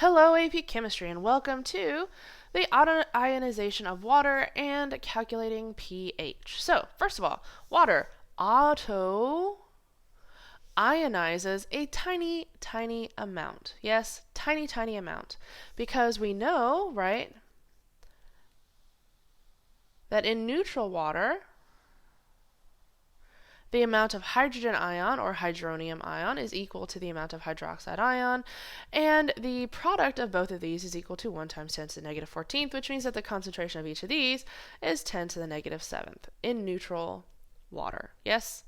Hello, AP Chemistry, and welcome to the auto ionization of water and calculating pH. So, first of all, water auto ionizes a tiny, tiny amount. Yes, tiny, tiny amount. Because we know, right, that in neutral water, the amount of hydrogen ion or hydronium ion is equal to the amount of hydroxide ion, and the product of both of these is equal to 1 times 10 to the negative 14th, which means that the concentration of each of these is 10 to the negative 7th in neutral water. Yes?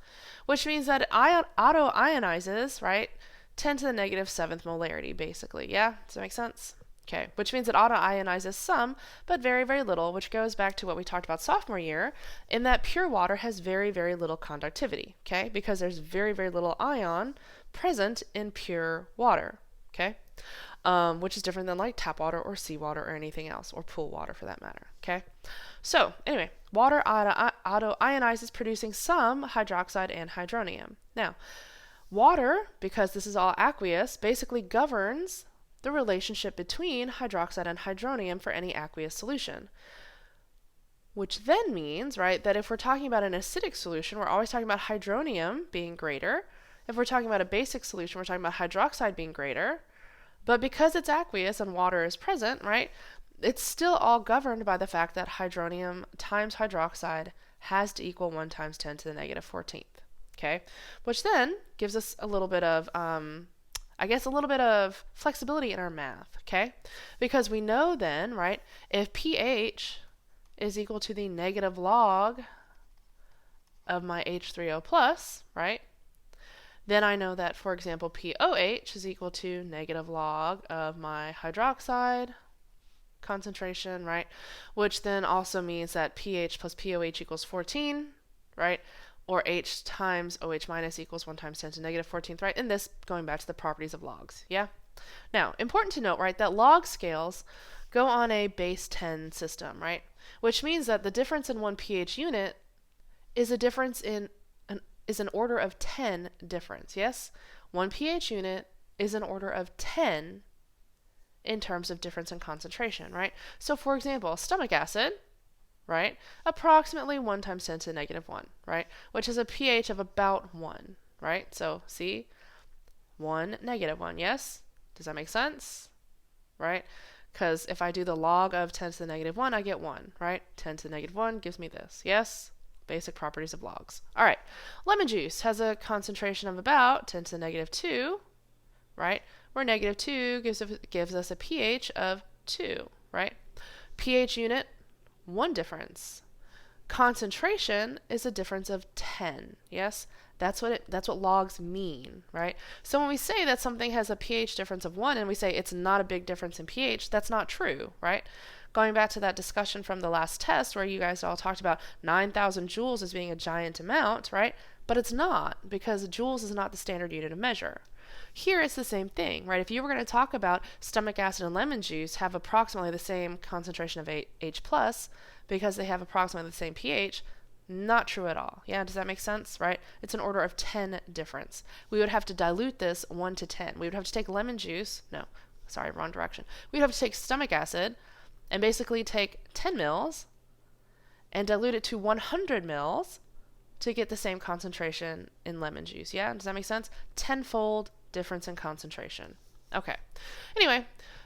Which means that it auto-ionizes, right, 10 to the negative 7th molarity, basically. Yeah? Does that make sense? Okay, which means it auto-ionizes some, but very, very little, which goes back to what we talked about sophomore year, in that pure water has very, very little conductivity, okay? Because there's very, very little ion present in pure water, okay? Which is different than like tap water or seawater or anything else, or pool water for that matter, okay? So, anyway, water auto-ionizes, producing some hydroxide and hydronium. Now, water, because this is all aqueous, basically governs the relationship between hydroxide and hydronium for any aqueous solution. Which then means, right, that if we're talking about an acidic solution, we're always talking about hydronium being greater. If we're talking about a basic solution, we're talking about hydroxide being greater. But because it's aqueous and water is present, right, it's still all governed by the fact that hydronium times hydroxide has to equal 1 times 10 to the negative 14th. Okay? Which then gives us a little bit of a little bit of flexibility in our math, okay? Because we know then, right, if pH is equal to the negative log of my H3O plus, right, then I know that, for example, POH is equal to negative log of my hydroxide concentration, right, which then also means that pH plus POH equals 14, right, or H times OH minus equals 1 times 10 to the negative 14th, right? And this going back to the properties of logs, yeah? Now, important to note, right, that log scales go on a base 10 system, right? Which means that the difference in one pH unit is a difference in an order of 10 difference, yes? One pH unit is an order of 10 in terms of difference in concentration, right? So, for example, stomach acid, right? Approximately 1 times 10 to the negative 1, right? Which is a pH of about 1, right? So, see? 1, negative 1, yes? Does that make sense? Right? Because if I do the log of 10 to the negative 1, I get 1, right? 10 to the negative 1 gives me this, yes? Basic properties of logs. All right. Lemon juice has a concentration of about 10 to the negative 2, right? Where negative 2 gives us a pH of 2, right? pH unit, 1 difference. Concentration is a difference of 10. Yes, that's what logs mean, right? So when we say that something has a pH difference of 1 and we say it's not a big difference in pH, that's not true, right? Going back to that discussion from the last test where you guys all talked about 9,000 joules as being a giant amount, right? But it's not, because joules is not the standard unit of measure. Here it's the same thing, right? If you were going to talk about stomach acid and lemon juice have approximately the same concentration of H plus because they have approximately the same pH, not true at all. Yeah, does that make sense, right? It's an order of 10 difference. We would have to dilute this 1 to 10. We would have to take lemon juice, no, sorry, wrong direction. We'd have to take stomach acid and basically take 10 mils and dilute it to 100 mils to get the same concentration in lemon juice. Yeah, does that make sense? Tenfold difference in concentration. Okay. Anyway,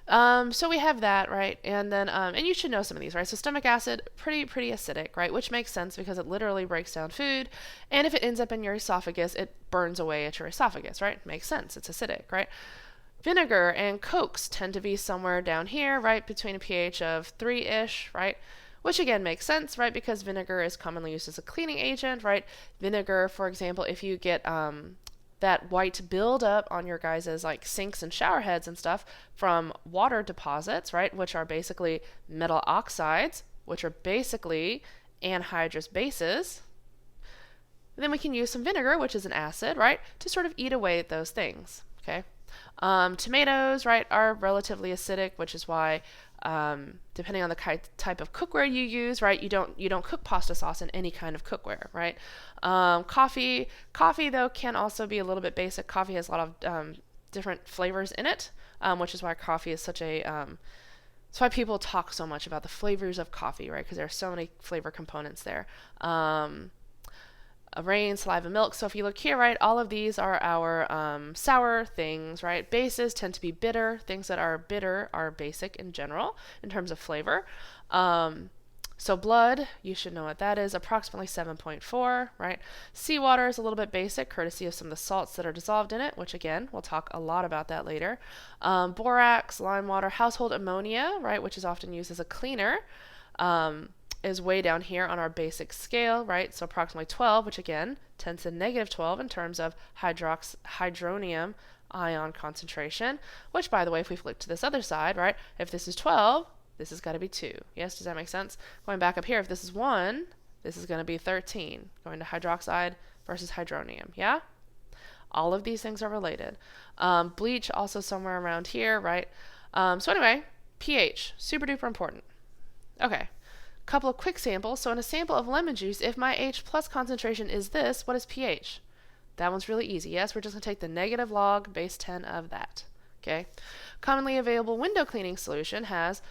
so we have that, right? And then, and you should know some of these, right? So stomach acid, pretty acidic, right? Which makes sense because it literally breaks down food. And if it ends up in your esophagus, it burns away at your esophagus, right? Makes sense. It's acidic, right? Vinegar and Cokes tend to be somewhere down here, right? Between a pH of 3-ish, right? Which again makes sense, right? Because vinegar is commonly used as a cleaning agent, right? Vinegar, for example, if you get that white buildup on your guys' like sinks and shower heads and stuff from water deposits, right? Which are basically metal oxides, which are basically anhydrous bases. Then we can use some vinegar, which is an acid, right? To sort of eat away at those things, okay? Tomatoes, right, are relatively acidic, which is why depending on the type of cookware you use, right, you don't cook pasta sauce in any kind of cookware, right? Coffee though can also be a little bit basic. Coffee has a lot of different flavors in it. which is why coffee is such a that's why people talk so much about the flavors of coffee, right? Because there are so many flavor components there. Rain, saliva, milk. So if you look here, right, all of these are our sour things, right? Bases tend to be bitter. Things that are bitter are basic in general in terms of flavor. So blood, you should know what that is, approximately 7.4, right? Seawater is a little bit basic, courtesy of some of the salts that are dissolved in it, which again, we'll talk a lot about that later. Borax, lime water, household ammonia, right, which is often used as a cleaner, is way down here on our basic scale, right? So approximately 12, which again tends to negative 12 in terms of hydronium ion concentration, which by the way, if we flip to this other side, right, if this is 12, this has got to be 2. Yes, does that make sense? Going back up here, if this is 1, this is going to be 13, going to hydroxide versus hydronium, yeah? All of these things are related. Bleach also somewhere around here, right? So anyway, pH, super duper important. Okay, couple of quick samples. So in a sample of lemon juice, if my H plus concentration is this, what is pH? That one's really easy. Yes, we're just going to take the negative log base 10 of that. Okay. Commonly available window cleaning solution has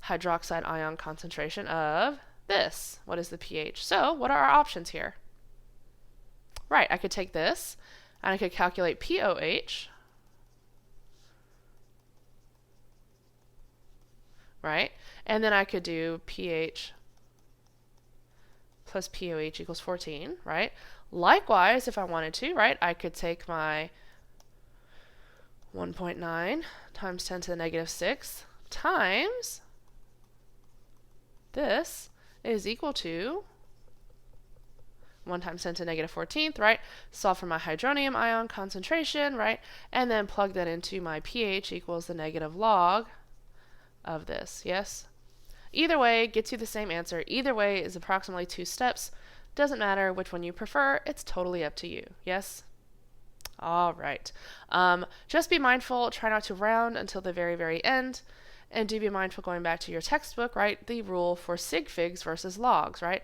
hydroxide ion concentration of this. What is the pH? So what are our options here? Right, I could take this and I could calculate POH, right? And then I could do pH plus POH equals 14, right? Likewise, if I wanted to, right, I could take my 1.9 times 10 to the negative 6 times this is equal to 1 times 10 to the negative 14th, right? Solve for my hydronium ion concentration, right? And then plug that into my pH equals the negative log of this, yes? Either way gets you the same answer. Either way is approximately 2 steps. Doesn't matter which one you prefer. It's totally up to you, yes? All right. Just be mindful. Try not to round until the very, very end. And do be mindful going back to your textbook, right? The rule for sig figs versus logs, right?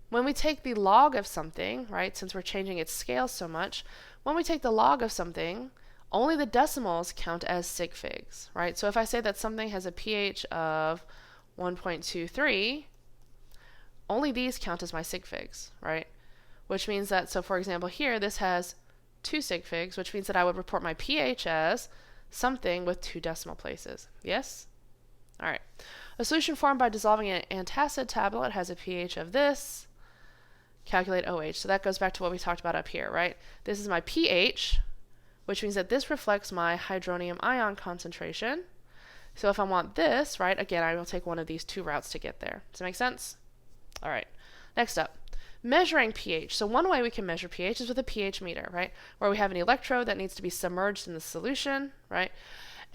When we take the log of something, right, since we're changing its scale so much, when we take the log of something, only the decimals count as sig figs, right? So if I say that something has a pH of 1.23, only these count as my sig figs, right? Which means that, so for example here, this has 2 sig figs, which means that I would report my pH as something with 2 decimal places. Yes? All right. A solution formed by dissolving an antacid tablet has a pH of this. Calculate OH. So that goes back to what we talked about up here, right? This is my pH, which means that this reflects my hydronium ion concentration. So if I want this, right, again, I will take one of these 2 routes to get there. Does that make sense? All right. Next up, measuring pH. So one way we can measure pH is with a pH meter, right, where we have an electrode that needs to be submerged in the solution, right?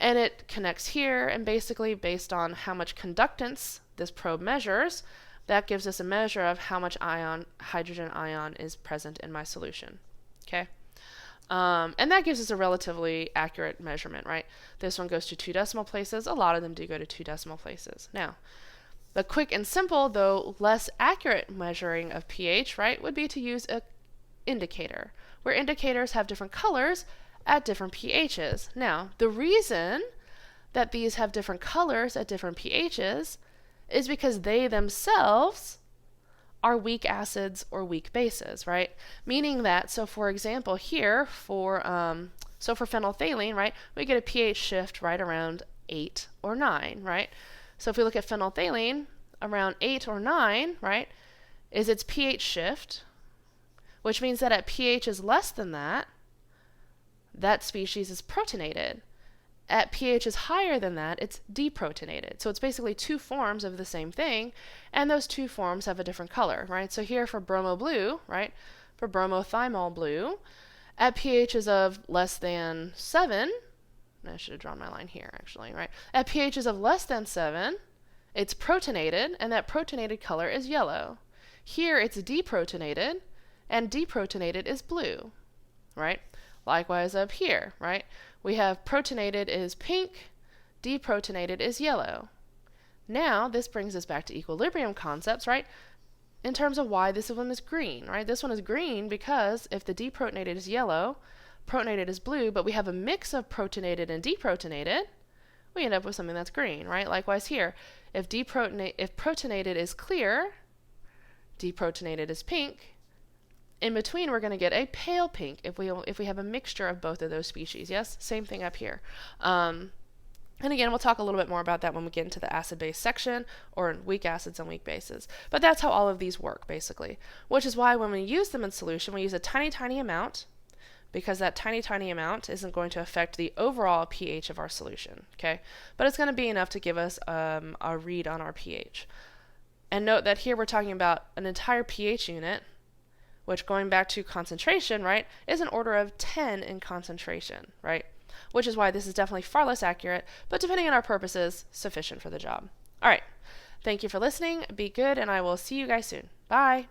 And it connects here, and basically based on how much conductance this probe measures, that gives us a measure of how much hydrogen ion is present in my solution. Okay? And that gives us a relatively accurate measurement, right? This one goes to 2 decimal places. A lot of them do go to 2 decimal places. Now, the quick and simple, though less accurate measuring of pH, right, would be to use an indicator, where indicators have different colors at different pHs. Now, the reason that these have different colors at different pHs is because they themselves are weak acids or weak bases, right? Meaning that, so for example here, for phenolphthalein, right, we get a pH shift right around 8 or 9, right? So if we look at phenolphthalein, around 8 or 9, right, is its pH shift, which means that at pHs less than that, that species is protonated. At pHs higher than that, it's deprotonated. So it's basically 2 forms of the same thing, and those 2 forms have a different color, right? So here for bromo blue, right, for bromothymol blue, at pHs of less than 7, I should have drawn my line here actually, right? At pHs of less than 7, it's protonated, and that protonated color is yellow. Here it's deprotonated, and deprotonated is blue, right? Likewise up here, right? We have protonated is pink, deprotonated is yellow. Now, this brings us back to equilibrium concepts, right? In terms of why this one is green, right? This one is green because if the deprotonated is yellow, protonated is blue, but we have a mix of protonated and deprotonated, we end up with something that's green, right? Likewise here, if protonated is clear, deprotonated is pink. In between, we're going to get a pale pink if we have a mixture of both of those species. Yes, same thing up here. And again, we'll talk a little bit more about that when we get into the acid-base section, or weak acids and weak bases. But that's how all of these work, basically, which is why when we use them in solution, we use a tiny, tiny amount, because that tiny, tiny amount isn't going to affect the overall pH of our solution, okay? But it's going to be enough to give us a read on our pH. And note that here we're talking about an entire pH unit, which, going back to concentration, right, is an order of 10 in concentration, right? Which is why this is definitely far less accurate, but depending on our purposes, sufficient for the job. All right. Thank you for listening. Be good, and I will see you guys soon. Bye.